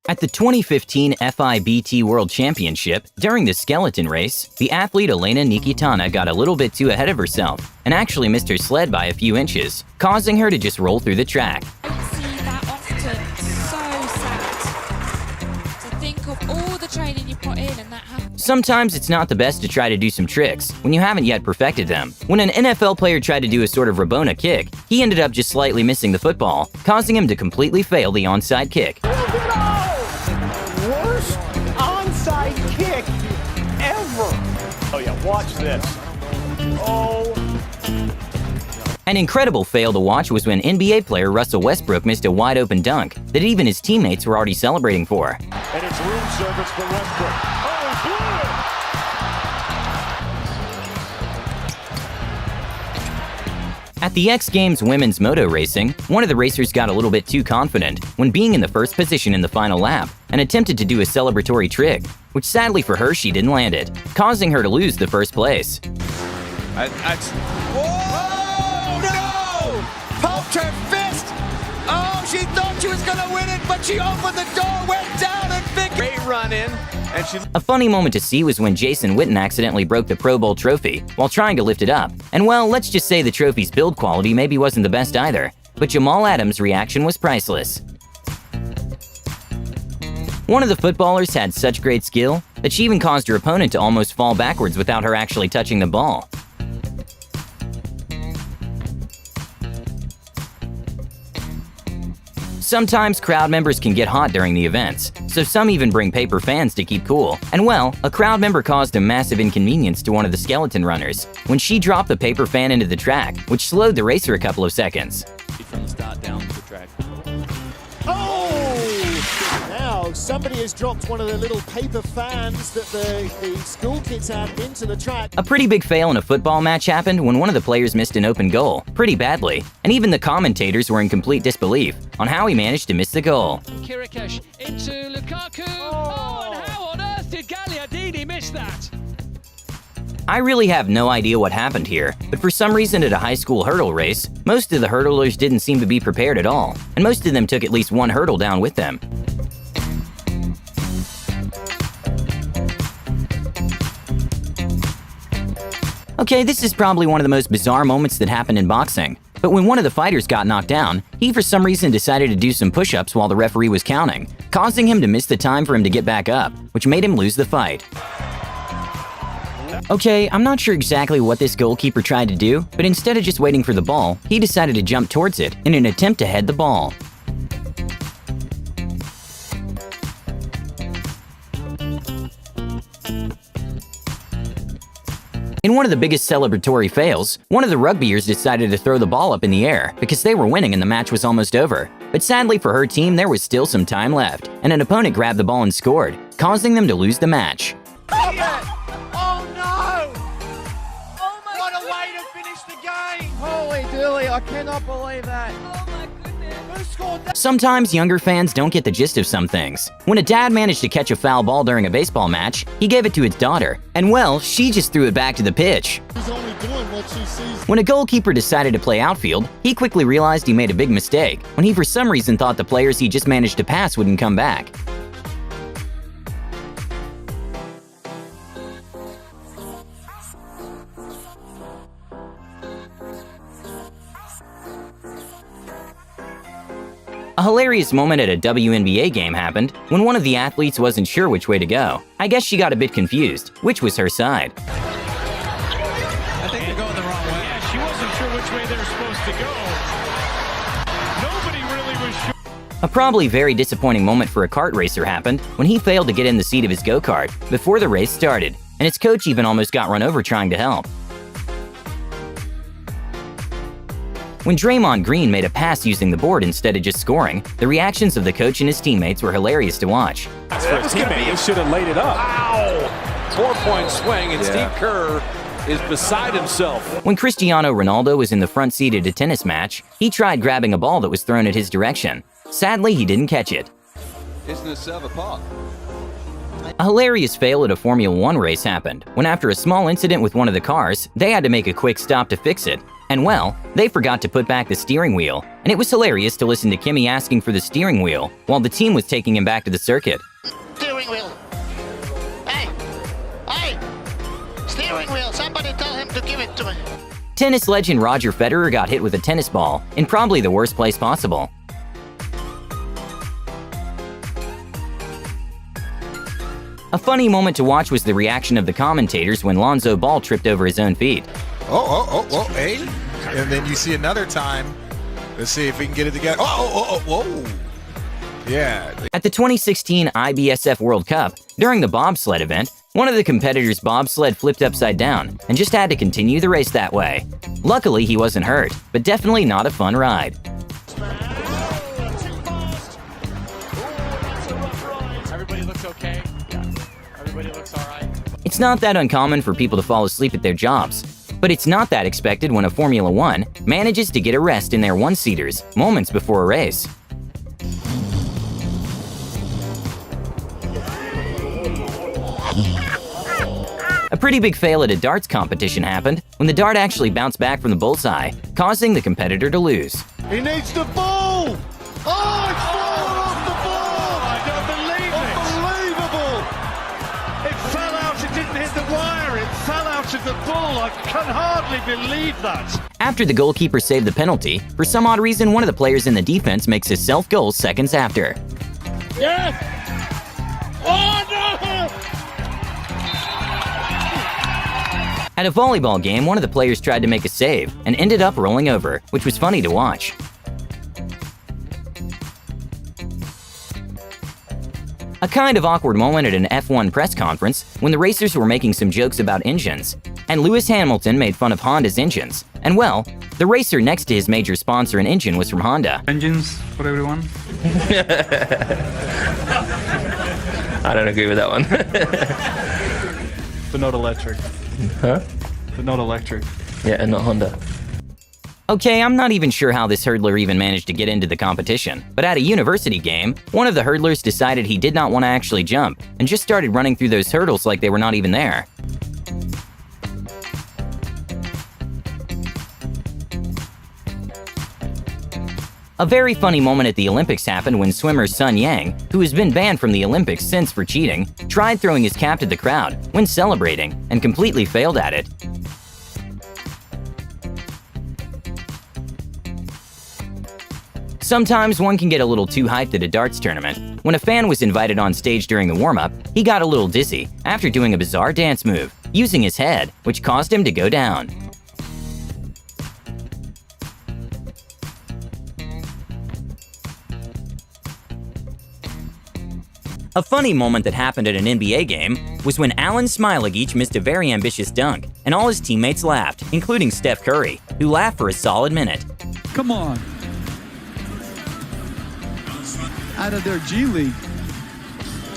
At the 2015 FIBT World Championship, during the skeleton race, the athlete Elena Nikitana got a little bit too ahead of herself and actually missed her sled by a few inches, causing her to just roll through the track. I don't see that often. So sad. To think of all the training you put in and that happens. Sometimes it's not the best to try to do some tricks when you haven't yet perfected them. When an NFL player tried to do a sort of Rabona kick, he ended up just slightly missing the football, causing him to completely fail the onside kick. Worst onside kick ever. Oh yeah, watch this. Oh. An incredible fail to watch was when NBA player Russell Westbrook missed a wide-open dunk that even his teammates were already celebrating for. And it's room service for Westbrook. Oh, he blew it! At the X Games women's moto racing, one of the racers got a little bit too confident when being in the first position in the final lap and attempted to do a celebratory trick, which sadly for her she didn't land it, causing her to lose the first place. Oh no! Poked her fist! Oh, she thought she was gonna win it, but she opened the door, went down, and great run in. And she... A funny moment to see was when Jason Witten accidentally broke the Pro Bowl trophy while trying to lift it up. And well, let's just say the trophy's build quality maybe wasn't the best either, but Jamal Adams' reaction was priceless. One of the footballers had such great skill that she even caused her opponent to almost fall backwards without her actually touching the ball. Sometimes crowd members can get hot during the events, so some even bring paper fans to keep cool. And well, a crowd member caused a massive inconvenience to one of the skeleton runners when she dropped the paper fan into the track, which slowed the racer a couple of seconds. From the start down the track. Oh! Now somebody has dropped one of the little paper fans that the school kids have into the track. A pretty big fail in a football match happened when one of the players missed an open goal, pretty badly, and even the commentators were in complete disbelief on how he managed to miss the goal. Kirikesh into Lukaku. Oh, and how on earth did Gagliardini miss that? I really have no idea what happened here, but for some reason at a high school hurdle race, most of the hurdlers didn't seem to be prepared at all, and most of them took at least one hurdle down with them. Okay, this is probably one of the most bizarre moments that happened in boxing, but when one of the fighters got knocked down, he for some reason decided to do some push-ups while the referee was counting, causing him to miss the time for him to get back up, which made him lose the fight. Okay, I'm not sure exactly what this goalkeeper tried to do, but instead of just waiting for the ball, he decided to jump towards it in an attempt to head the ball. In one of the biggest celebratory fails, one of the rugbyers decided to throw the ball up in the air because they were winning and the match was almost over. But sadly for her team, there was still some time left, and an opponent grabbed the ball and scored, causing them to lose the match. Oh no! Oh my what a way to finish the game! Holy dooly, I cannot believe that. Oh my goodness. Who scored that? Sometimes younger fans don't get the gist of some things. When a dad managed to catch a foul ball during a baseball match, he gave it to his daughter, and well, she just threw it back to the pitch. She's only doing what she sees. When a goalkeeper decided to play outfield, he quickly realized he made a big mistake when he for some reason thought the players he just managed to pass wouldn't come back. A hilarious moment at a WNBA game happened when one of the athletes wasn't sure which way to go. I guess she got a bit confused, which was her side. I think they're going the wrong way. Yeah, she wasn't sure which way they were supposed to go. Nobody really was sure. A probably very disappointing moment for a kart racer happened when he failed to get in the seat of his go-kart before the race started, and his coach even almost got run over trying to help. When Draymond Green made a pass using the board instead of just scoring, the reactions of the coach and his teammates were hilarious to watch. For his teammate, he should have laid it up. Ow! 4-point swing, and Steve Kerr is beside himself. When Cristiano Ronaldo was in the front seat at a tennis match, he tried grabbing a ball that was thrown at his direction. Sadly, he didn't catch it. Isn't it 7 o'clock? A hilarious fail at a Formula 1 race happened when after a small incident with one of the cars, they had to make a quick stop to fix it. And well, they forgot to put back the steering wheel, and it was hilarious to listen to Kimmy asking for the steering wheel while the team was taking him back to the circuit. Steering wheel. Hey! Hey! Steering wheel. Somebody tell him to give it to me. Tennis legend Roger Federer got hit with a tennis ball in probably the worst place possible. A funny moment to watch was the reaction of the commentators when Lonzo Ball tripped over his own feet. Hey. And then you see another time. Let's see if we can get it together. Whoa. Yeah. At the 2016 IBSF World Cup, during the bobsled event, one of the competitors' bobsled flipped upside down and just had to continue the race that way. Luckily, he wasn't hurt, but definitely not a fun ride. Everybody looks okay. Yeah. Everybody looks all right. It's not that uncommon for people to fall asleep at their jobs, but it's not that expected when a Formula One manages to get a rest in their one-seaters moments before a race. A pretty big fail at a darts competition happened when the dart actually bounced back from the bullseye, causing the competitor to lose. He needs the ball! Oh, it's fallen off the ball! I don't believe Unbelievable! it. It fell out. It didn't hit the wire. It fell out of the ball. I can hardly believe that. After the goalkeeper saved the penalty, for some odd reason, one of the players in the defense makes his self-goal seconds after. Yes! Oh, no! At a volleyball game, one of the players tried to make a save and ended up rolling over, which was funny to watch. A kind of awkward moment at an F1 press conference when the racers were making some jokes about engines, and Lewis Hamilton made fun of Honda's engines. And well, the racer next to his major sponsor and engine was from Honda. Engines for everyone. I don't agree with that one. But not electric. Huh? But not electric. Yeah, and not Honda. Okay, I'm not even sure how this hurdler even managed to get into the competition, but at a university game, one of the hurdlers decided he did not want to actually jump and just started running through those hurdles like they were not even there. A very funny moment at the Olympics happened when swimmer Sun Yang, who has been banned from the Olympics since for cheating, tried throwing his cap to the crowd when celebrating and completely failed at it. Sometimes one can get a little too hyped at a darts tournament. When a fan was invited on stage during the warm-up, he got a little dizzy after doing a bizarre dance move, using his head, which caused him to go down. A funny moment that happened at an NBA game was when Alan Smilagich missed a very ambitious dunk, and all his teammates laughed, including Steph Curry, who laughed for a solid minute. Come on. Out of their G League.